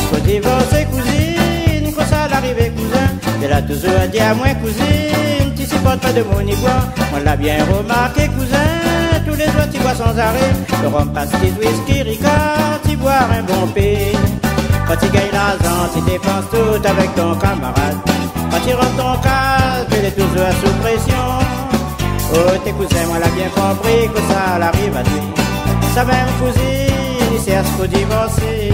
faut divorcer cousine, quand ça l'arrivée cousin. Elle a toujours dit à moi cousine, tu supportes pas de mon ivoire. On l'a bien remarqué cousin, tous les autres tu bois sans arrêt. Le rhum, pastis, whisky, ricard, tu bois un bon pays. Quand tu gagnes l'argent, tu dépenses tout avec ton camarade. Quand tu rentres ton cas, tu es toujours sous pression. Oh tes cousins, moi l'a bien compris que ça l'arrive à lui. Sa même cousine, il cherche pour divorcer.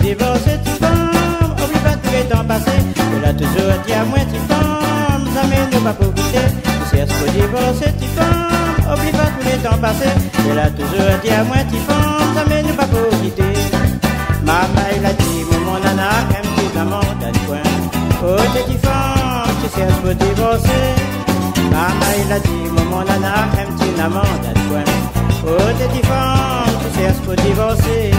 Divorcer tu femmes, oublie pas tous les temps passés. Elle a toujours dit à moi tu femmes, ça mène pas pour goûter. Tu cherches pour divorcer tu femmes, oublie pas tous les temps passés. Elle a toujours dit à moi tu femmes, ça mène pas pour quitter. Maman il a dit mon nana aime tes amants dans le coin. Oh tes femmes, tu cherches pour divorcer. Maman il a dit mon nana aime tes amants dans le coin. Oh tes femmes, tu cherches pour divorcer.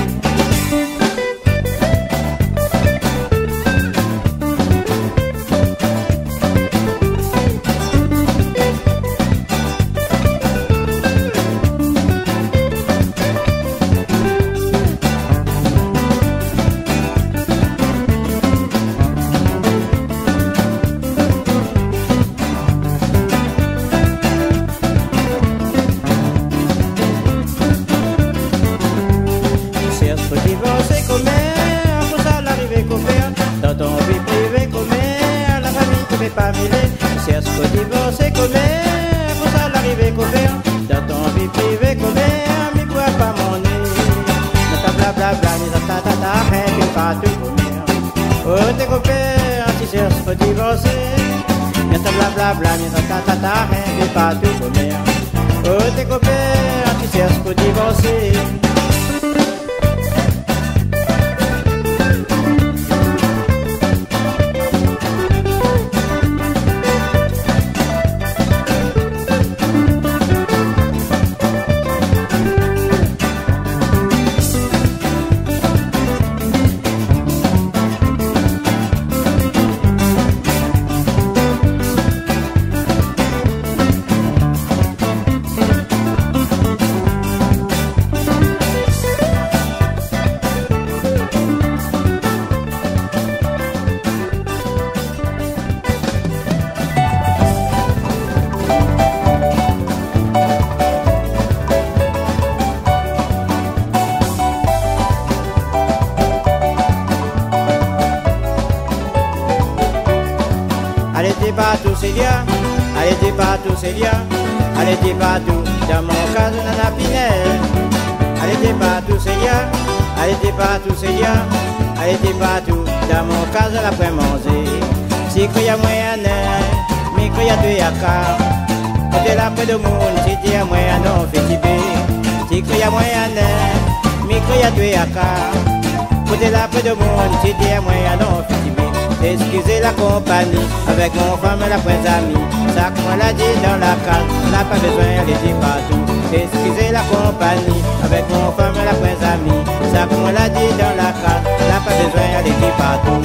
Divorcer comment, pour ça l'arrivée qu'on fait. Dans ton vie privée comment, la famille ne peut pas mêler. Cherche pour divorcer comment, pour ça l'arrivée qu'on fait. Dans ton vie privée comment, mais quoi pas mon nez. Dans ta blablabla, mais dans ta tata, rien pas tout pour oh tes copains, tu cherches pour divorcer. Dans ta blablabla, mais dans ta tata, rien pas tout pour oh tes copains, tu cherches pour divorcer. Allez t'es partout Célia, allez t'es partout Célia, allez t'es partout dans mon cas de Nana Pinel. Allez t'es partout Célia, allez t'es partout Célia, allez t'es partout dans mon cas de l'après-manger. Si qu'il y a moyen, mais qu'il y a deux yaka, côté la près de monde, si qu'il y a moyen, non fait tibé. Si qu'il y a moyen, mais qu'il y a deux yaka, côté la près de monde, si qu'il y a moyen, non fait tibé. Excusez la compagnie, avec mon femme et la prince amie. Ça qu'on l'a dit dans la case, on n'a pas besoin d'aller dire partout. Excusez la compagnie, avec mon femme et la prince amie. Ça qu'on l'a dit dans la case, on n'a pas besoin d'aller dire partout.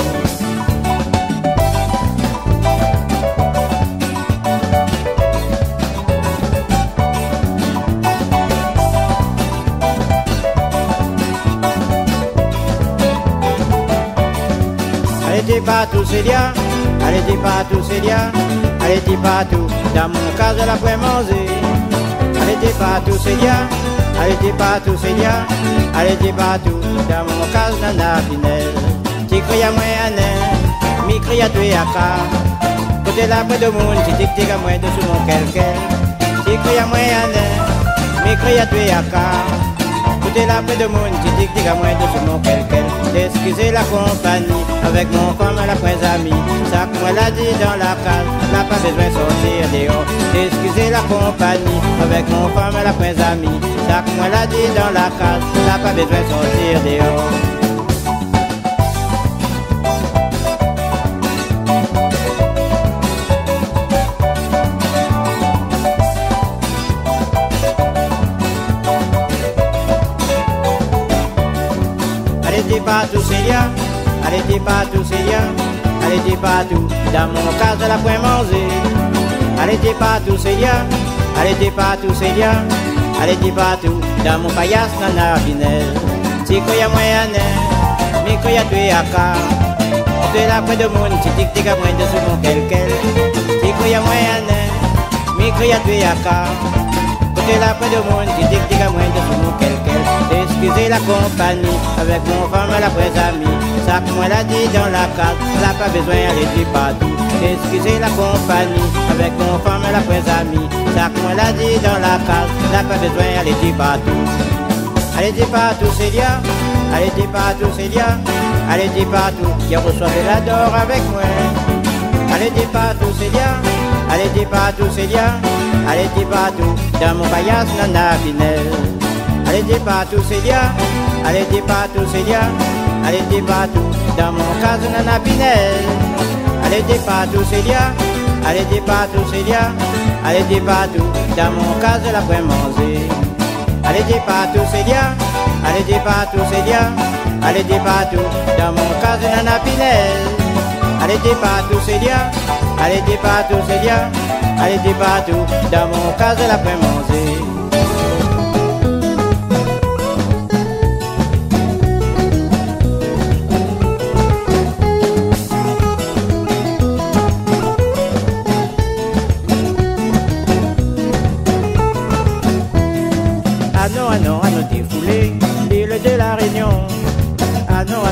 Allez t'es partout Célia, allez t'es partout Célia, allez t'es partout dans mon cas de l'après-manger. Allez t'es partout Célia, allez t'es partout Célia, allez t'es partout dans mon cas de Nana Pinel. Tu cries à moi un mi crie à toi à car, côté la près de monde, tu t'es à moi dessous mon quelqu'un. Tu cries à moi un mi crie à toi à car, côté la près de monde, tu t'es à moi dessous mon quelqu'un. Excusez la compagnie, avec mon femme et la prince amie. Ça qu'on l'a dit dans la case, n'a pas besoin de sortir dehors. Excusez la compagnie, avec mon femme et la prince amie. Ça qu'on l'a dit dans la case, n'a pas besoin de sortir dehors. dit partout Célia, allez dit partout Célia, allez dit partout, dans mon cas de la point manger. Allez dit partout Célia, allez dit partout Célia, allez dit partout, dans mon paillasse nana vinel. Si qu'il y a moyen, mais qu'il y a tué à car, tu es là près de monde, si tu t'es moins de ce mon quelqu'un. Si qu'il y a moyen, mais qu'il y a tué à car, tu es là près de monde, si tu t'es moins de ce mon quelqu'un. Excusez la compagnie, avec mon femme et la vraie amie. Ça que moi l'a dit dans la carte, n'a pas besoin d'aller dire partout. Excusez la compagnie, avec mon femme et la vraie amie. Ça que moi l'a dit dans la carte, n'a pas besoin d'aller dire partout. Allez dire partout Célia, allez dire partout Célia, allez dire partout, qui reçoit de l'adore avec moi. Allez dire partout Célia, allez dire partout Célia, allez dire partout, dans mon paillasse nana Pinel. Allez dire partout Célia, allez dire partout Célia, allez dire partout, dans mon cas nana Pinel. Allez dire partout Célia, allez dire partout Célia, allez dire partout, dans mon cas de la vraie manger. Allez dire partout Célia, allez dire partout Célia, allez dire partout, dans mon cas de nana Pinel. Allez dire partout Célia, allez dire partout Célia, allez dire partout, dans mon cas de la vraie manger. Ah non, défoulé, l'île de la Réunion. Ah non,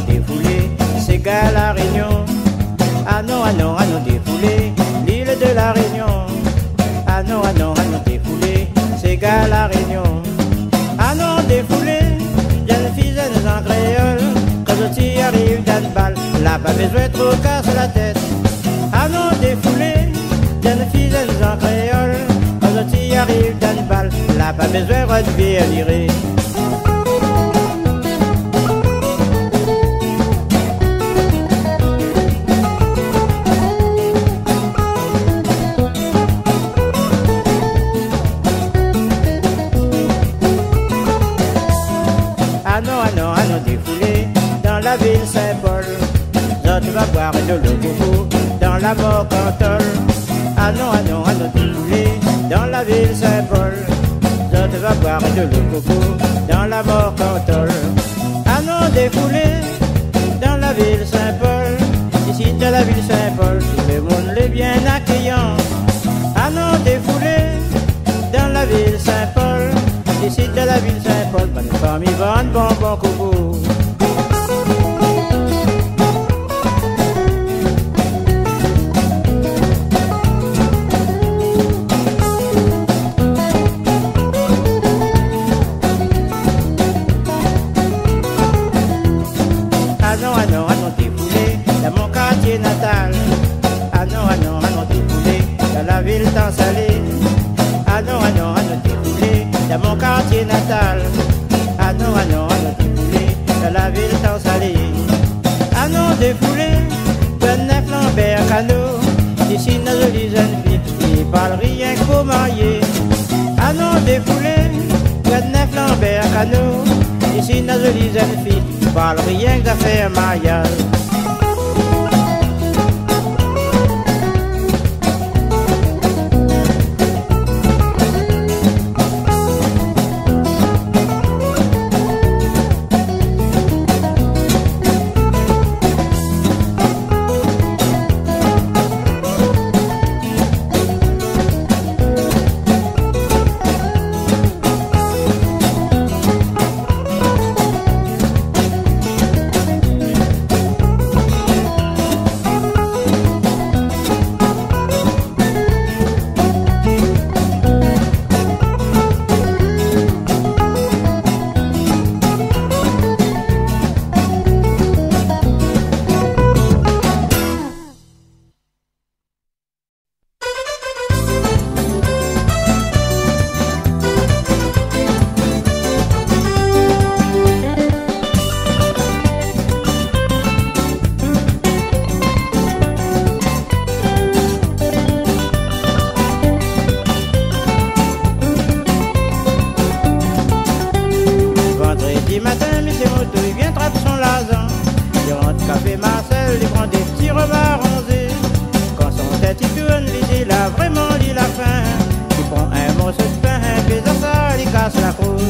défoulé, c'est gars la Réunion. Ah non, défoulé, l'île de la Réunion. Ah non, défoulé, c'est gars la Réunion. Ah non, défoulé, jeune fille en créole. Quand tu arrives dans le bal, là pas besoin de trop casser la tête. Ah non, défoulé, jeune fille en créole. Quand tu arrives dans le bal, là pas besoin de bien virer. Ah non, défoulé, dans la ville Saint-Paul. Là tu vas boire de l'eau coco, dans la mort cantole. Ah non, défoulé, dans la ville Saint-Paul. Là tu vas boire de l'eau coco, dans la mort cantole. Ah non, défoulé, dans la ville Saint-Paul. Ici dans la ville Saint-Paul, tout le monde est bien accueillant. Ah non, défoulé, dans la ville Saint-Paul. Ici de la ville Saint-Paul, bonne famille, bon coco. Ah non, défoulé, dans mon quartier natal. Ah non, défoulé, dans la ville tant salée. Ah non, défoulé, dans mon quartier natal. Ah non, défoulé, dans la ville tant salée. Ah non, défoulé, bonne neuf Lambert Cano. Ici, nos jolies jeunes filles, qui parlent rien qu'au marier. Ah non, défoulé, bonne neuf Lambert Cano. Ici, nos jolies jeunes filles, qui parlent rien que d'affaires mariage. Vendredi matin, monsieur Moto, il vient trappe son café Marcel, il prend des petits repas rosés. Quand son tête il tourne, il a vraiment dit la faim. Il prend un morceau de pain, puis ça, il casse la croûte.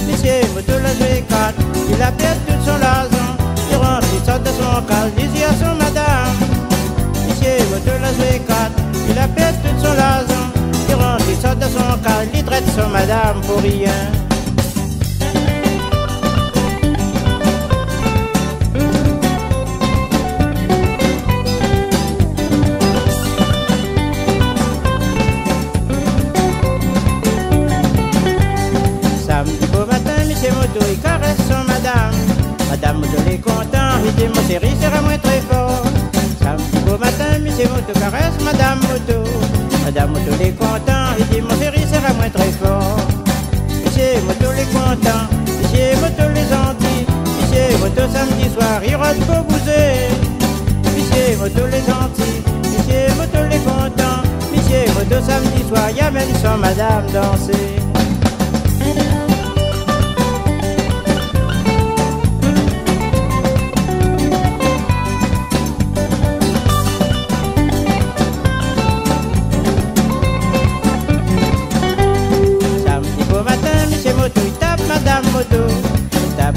Monsieur moto la joué 4, il a perdu tout son argent. Il rentre, il sort de son case, il dit à son madame. Monsieur moto la joué 4, il a perdu tout son argent. Il rentre, il sort de son case, il traite son madame pour rien. Samedi beau matin, monsieur moto, il caresse son madame. Madame moto, il est content, il dit mon chéri, serre-moi très fort. Samedi beau matin, monsieur moto, caresse madame moto. Madame moto, il est content, il dit mon chéri, serre-moi très fort. Monsieur moto, il est content, monsieur moto, les gentils. Monsieur moto, samedi soir, il rôde pour bouser. Monsieur moto, les gentils, monsieur moto, il est content. Monsieur moto, samedi soir, il amène son madame danser.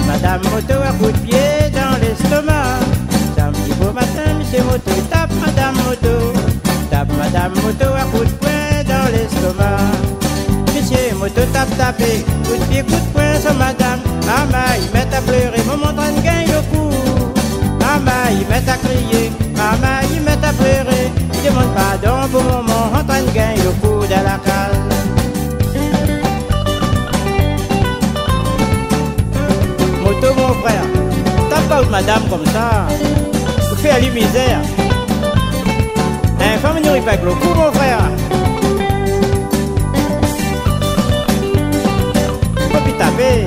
Madame moto à coup de pied dans l'estomac. Samedi beau matin, monsieur moto tape madame moto. Tape madame moto à coup de poing dans l'estomac. Monsieur moto tape, coup de pied, coup de poing sur madame. Maman, il met à pleurer, maman en train de gagner le coup. Maman, il met à crier, maman, il met à pleurer. Il demande pardon pour maman en train de gagner le coup dans la case. Mon frère, tape pas madame comme ça, vous faites aller misère. Un femme n'y pas avec le coup, mon frère. Faut plus taper.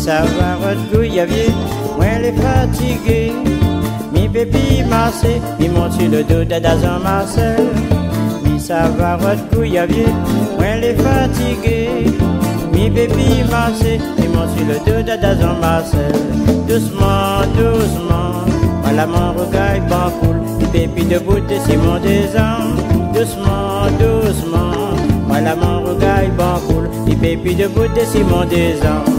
Ça va redgouiller, moi les fatigué. Mi pépi massé, mi monte sur le dos d'Adazan Marcel. Mi ça va redgouiller, moi les fatigué. Mi pépi massé, mi monte sur le dos d'Adazan Marcel. Doucement, doucement, voilà mon regard pas cool. Mi pépi debout de Simon des Anges. Doucement, doucement, voilà mon regard pas cool. Mi pépi debout de Simon des Anges.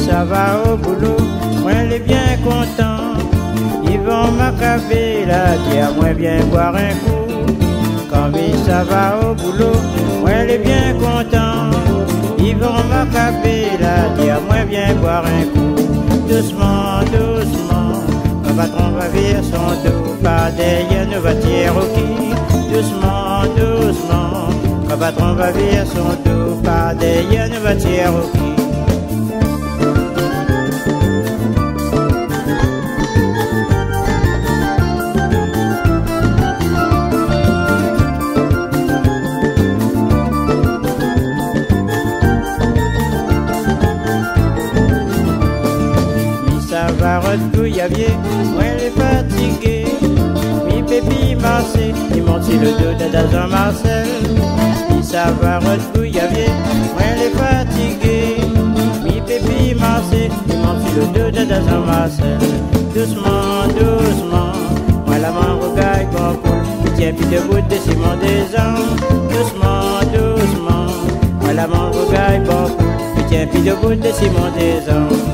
Ça va au boulot, moi les bien content. Ils vont m'accaber là, dire moi bien boire un coup. Quand ça va au boulot, moi les bien content. Ils vont m'accaber là, dire moi bien boire un coup. Doucement, doucement, le patron va virer son dos, pas derrière une voiture au qui. Doucement, doucement, le patron va virer son dos, pas derrière une voiture au qui. Va redgouiller, moi les fatigué. Mi pépi massé, il monte sur le dos d'Adazan Marcel. Mi ça va redgouiller, moi les fatigué. Mi pépi massé, il monte sur le dos d'Adazan Marcel. Doucement, doucement, moi la main regarde bon cool. Il tient plus debout de Simon des Anges. Doucement, doucement, moi la main regarde bon cool. Il tient plus debout de Simon des Anges.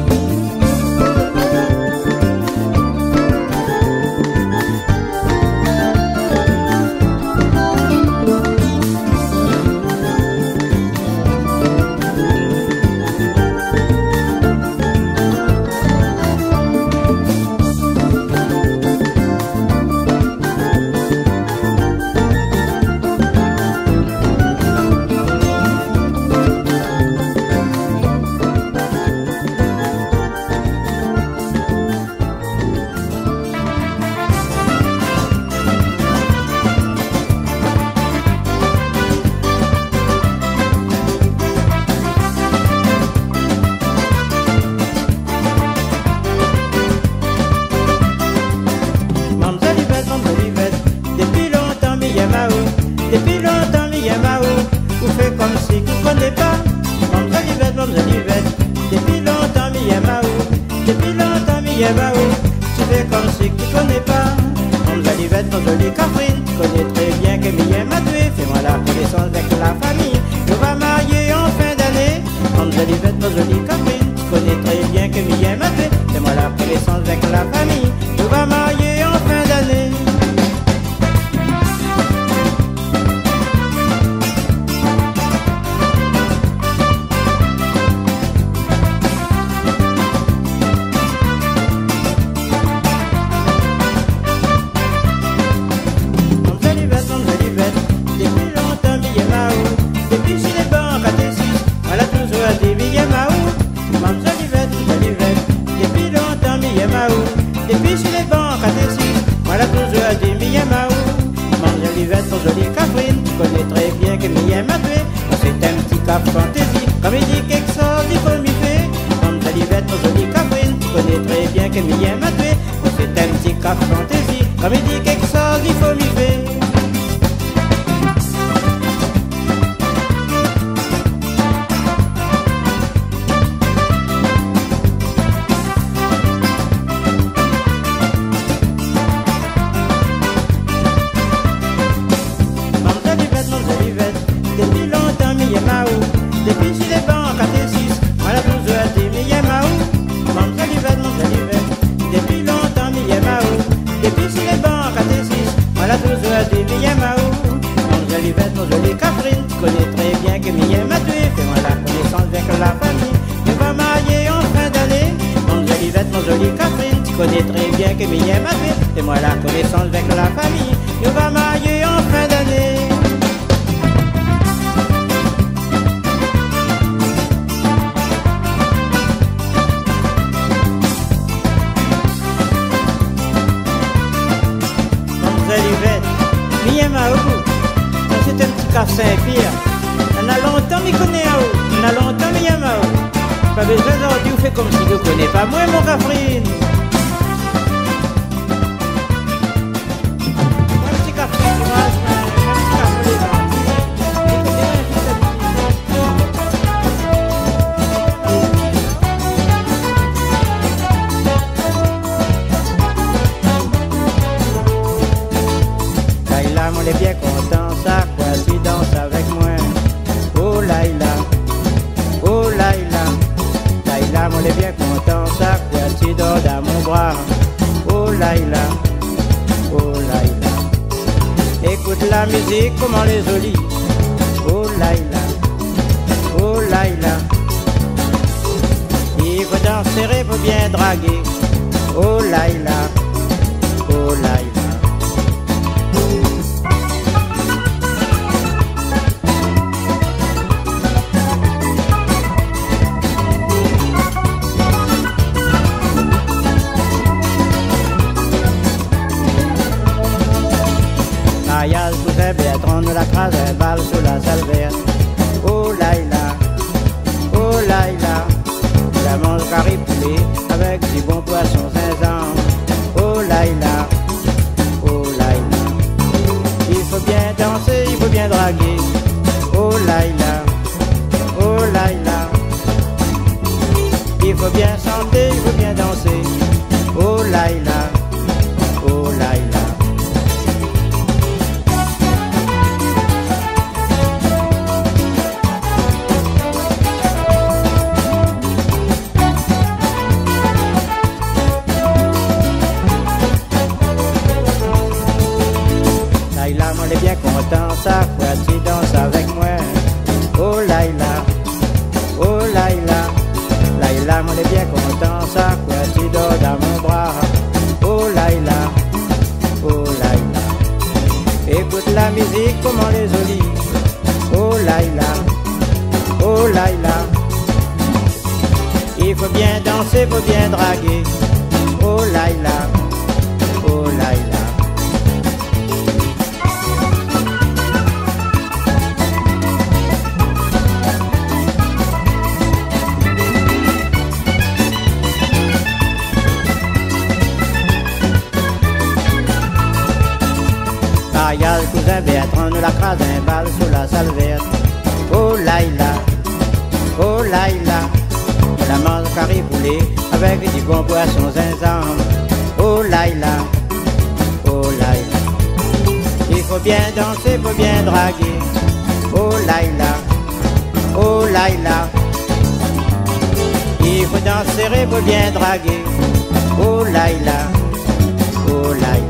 billet baou, tu fais comme si tu connais pas. Mon Olivette, mon jolie Catherine, tu connais très bien que billet m'a tué. Fais-moi la connaissance avec la famille, on va marier en fin d'année. Mon Olivette, mon jolie Catherine, tu connais très bien que billet m'a tué. Fais-moi la connaissance avec la famille, on va marier en fin d'année. Depuis sur les bancs à Tessie, voilà toujours des milliers maou. Mange Olivette, ton jolie Catherine, tu connais très bien que milliers m'a tué. C'est un petit cap fantaisie, comme il dit quelque chose, il faut m'y faire. Mange Olivette, ton jolie Catherine, tu connais très bien que milliers m'a tué. C'est un petit cap fantaisie, comme il dit quelque chose, il faut m'y faire. Depuis sur les bancs à Tessis, voilà toujours des milliers maou. Mange Olivette, mange Olivette, depuis longtemps milliers maou. Depuis sur les bancs à Tessis, voilà toujours des milliers maou. Mange Olivette, mon jolie Catherine, tu connais très bien que milliers m'a tué. Fais-moi la connaissance avec la famille, on va marier en fin d'année. Mange Olivette, mon jolie Catherine, tu connais très bien que milliers m'a tué. Fais-moi la connaissance avec la famille, on va marier en fin d'année. Olivette, Mia Maou, c'est un petit cas Saint-Pierre. On a longtemps m'y connaît à où, on a longtemps Mia Maou. Pas besoin d'en dire, fait comme si tu connais pas moi mon Catherine. Un petit café courage, un petit café les gens. On est bien content, ça quoi tu danses avec moi. Oh Laïla, oh Laïla, Laïla, on est bien content, ça quoi tu dors dans mon bras. Oh Laïla, oh Laïla, écoute la musique comment les jolie. Oh Laïla, oh Laïla, il faut danser, il faut bien draguer. Oh Laïla, oh Laïla. Mariage tout est bête, on nous la crase un balle sous la salvette. Oh Laïla, oh Laïla, la mange carré poulet avec du bon poisson 5 ans. Oh Laïla, oh Laïla, il faut bien danser, il faut bien draguer. Oh Laïla, oh Laïla, il faut bien chanter, il faut bien danser. Oh Laïla, oh Laïla. Laïla, on est bien content, ça quoi tu danses avec moi. Oh Laïla, oh Laïla, Laïla, on est bien content, ça quoi tu dors dans mon bras. Oh Laïla, oh Laïla, écoute la musique comment les jolie. Oh Laïla, oh Laïla, il faut bien danser, faut bien draguer. Oh Laïla, oh Laïla. Y'a le cousin Bertrand, nous la crase un balle sous la salvette. Oh Laïla, oh Laïla, la mange carré poulet avec avec du bon poisson zinzan. Oh Laïla, oh Laïla. Il faut bien danser, faut bien draguer. Oh Laïla, oh Laïla. Il faut danser et faut bien draguer. Oh Laïla, oh Laïla.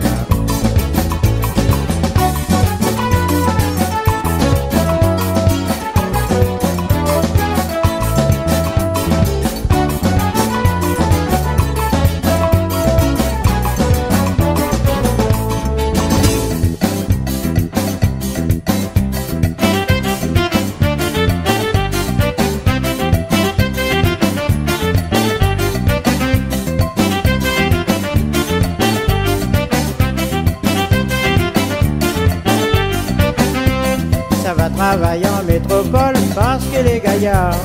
Travaille en métropole parce que les gaillards.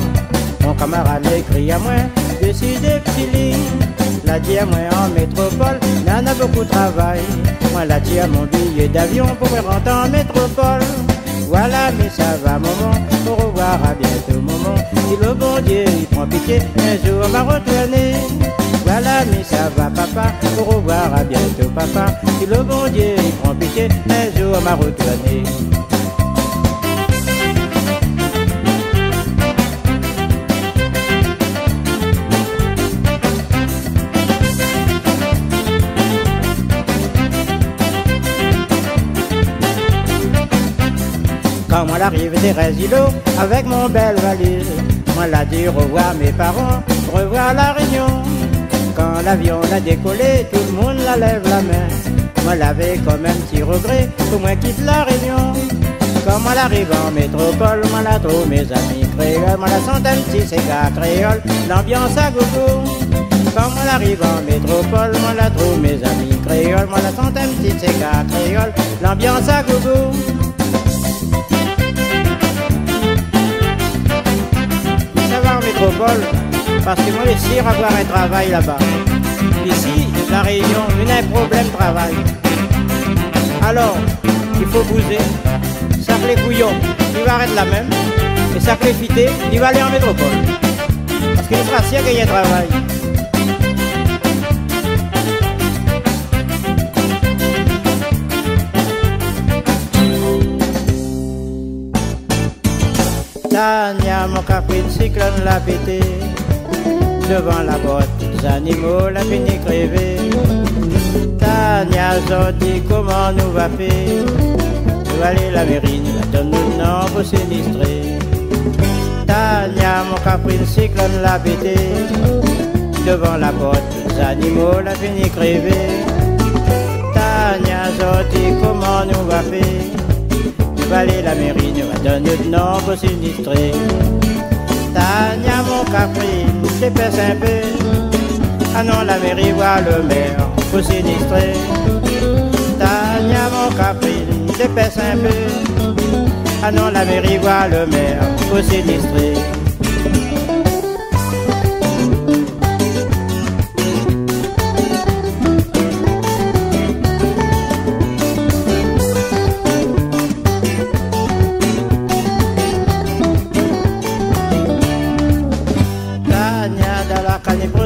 Mon camarade écrit à moi de si des petits lignes. L'a dit à moi en métropole, n'en a beaucoup de travail. Moi l'a dit à mon billet d'avion pour me rentrer en métropole. Voilà, mais ça va maman, au revoir, à bientôt maman. Si le bon Dieu il prend pitié, un jour on va retourner. Voilà, mais ça va papa, au revoir, à bientôt papa. Si le bon Dieu il prend pitié, un jour on va retourner. Quand moi l'arrive des Résilos avec mon belle valise, moi l'a dit revoir mes parents, revoir la Réunion. Quand l'avion l'a décollé, tout le monde la lève la main. Moi l'avais comme un petit regret, pour moi quitte la Réunion. Quand moi l'arrive en métropole, moi la trouve mes amis créoles, moi la sens un petit cigare créole, l'ambiance à gogo. Quand moi l'arrive en métropole, moi la trouve mes amis créoles, moi la sens un petit cigare créole, l'ambiance à gogo. Parce que moi j'essaie d'avoir un travail là-bas. Ici, la Réunion, il y a un problème de travail. Alors, il faut bouger. Saclé couillon, il va arrêter la même. Et saclé fité, il va aller en métropole. Parce qu'il sera sûr qu'il y a un travail. Tania, mon caprine, cyclone l'a pété. Devant la botte, les animaux la fini crevé. Tania, Zodi, comment nous va faire? Nous aller la mairie, nous la donne nous nom pour s'illustrer. Tania, mon caprine, cyclone l'a pété. Devant la botte, les animaux la fini crevé. Tania, Zodi, comment nous va faire? Valer la mairie, nous va donner le nom pour s'illustrer. Tania, mon caprine, s'épaisse un peu. Ah non, la mairie voit le maire pour s'illustrer. Tania, mon caprine, s'épaisse un peu. Ah non, la mairie voit le maire pour s'illustrer.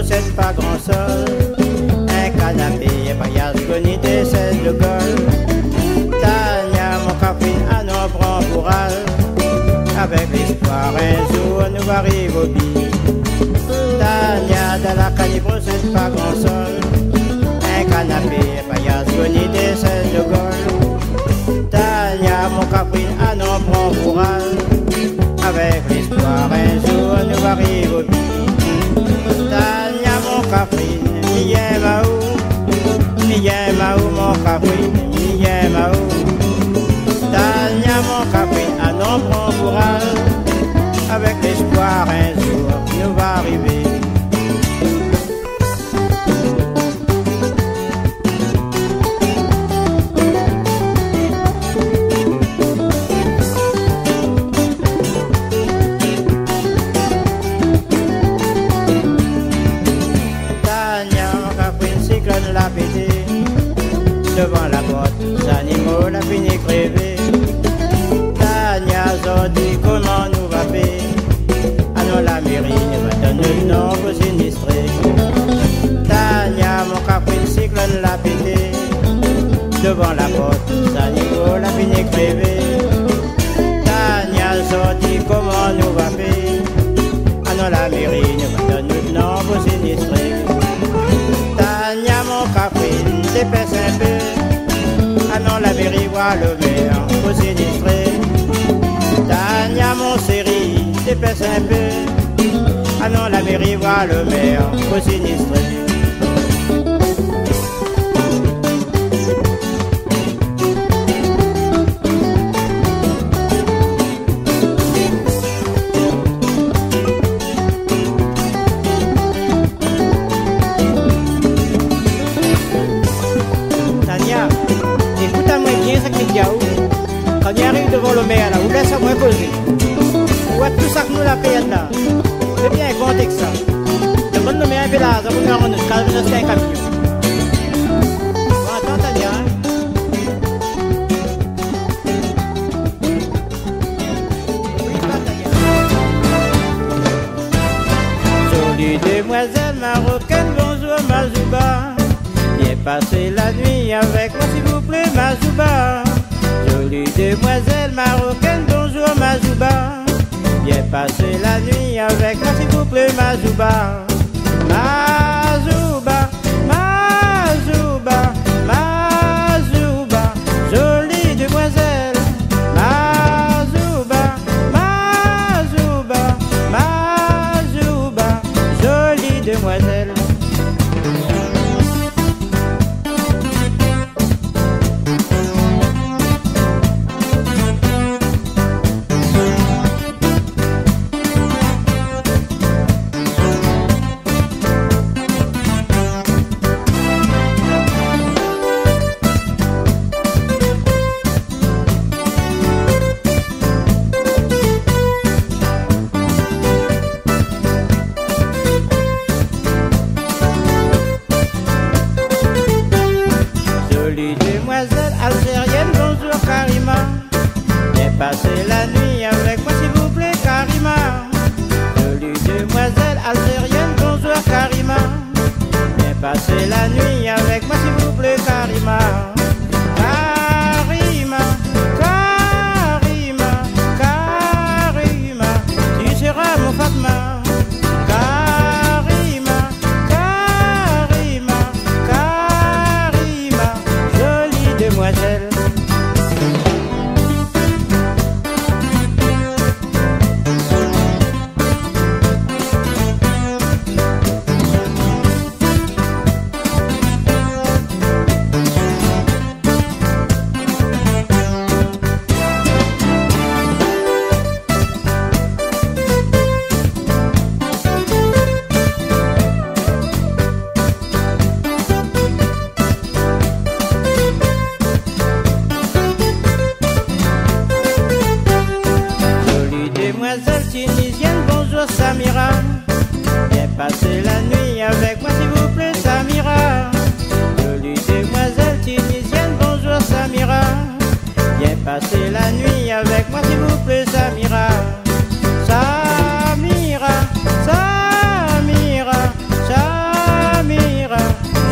C'est pas grand sol, un canapé, un voyage connu des scènes de Gaulle. Tania, mon caprine, à nos prend courage. Avec l'espoir, un jour nous arrive au billes. Tania, dans la canibre, c'est pas grand sol, un canapé, un voyage connu des scènes de Gaulle. Tania, mon caprine, à nos prend courage. Avec l'espoir, un jour nous arrive au billes. Tania, mon caprine, mi maou, mon caprine, mi maou. Tania, mon caprine, à non prend courage. Avec l'espoir, un jour, nous va arriver. devant la porte, ça niveau la fini crevé. Tania sorti, comment nous va faire? Ah non, la mairie nous va donner le nom pour sinistrer. Tania, mon café, dépêche un peu. Ah non, la mairie voit le maire pour sinistrer. Tania, mon série, dépêche un peu. Ah non, la mairie voit le maire pour sinistrer. Écoute-moi bien ça que tu dis. Quand il arrive devant le maire là, vous laissez moi causer. Vous voyez tout ça que nous la payons là. C'est bien compté que ça. Le bon le maire est là, ça vous met en nous, quand vous un camion. Bon, attends, Tania. Jolie demoiselle marocaine, bonjour Mazouba. Viens passer la nuit avec moi s'il vous plaît Mazouba. Jolie demoiselle marocaine, bonjour Mazouba. Viens passer la nuit avec moi s'il vous plaît Mazouba. Mazouba, Mazouba, Mazouba, jolie demoiselle. Mazouba, Mazouba, Mazouba, jolie demoiselle. Jolie demoiselle algérienne, bonjour Karima. Viens passer la nuit avec moi s'il vous plaît Karima. Jolie demoiselle algérienne, bonjour Karima. Viens passer la nuit avec moi s'il vous plaît Karima. Karima, Karima, Karima, tu seras mon Fatma. Demoiselle. Demoiselle tunisienne, bonjour Samira. Viens passer la nuit avec moi s'il vous plaît Samira. Jolie demoiselle tunisienne, bonjour Samira. Viens passer la nuit avec moi s'il vous plaît Samira. Samira, Samira, Samira,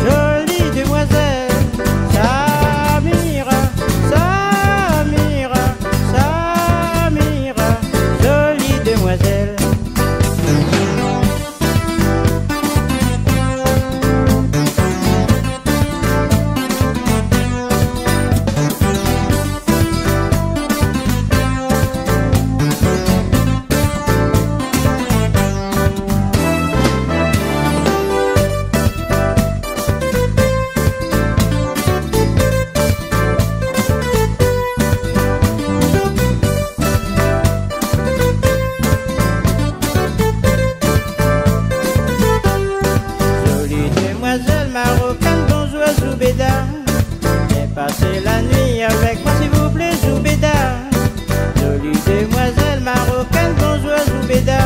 jolie demoiselle. Samira, Samira, Samira, jolie demoiselle. Marocaine, bonjour Zoubeda. Viens passer la nuit avec moi s'il vous plaît Zoubeda. Jolie demoiselle marocaine, bonjour Zoubeda.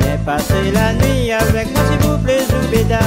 Viens passer la nuit avec moi s'il vous plaît Zoubeda.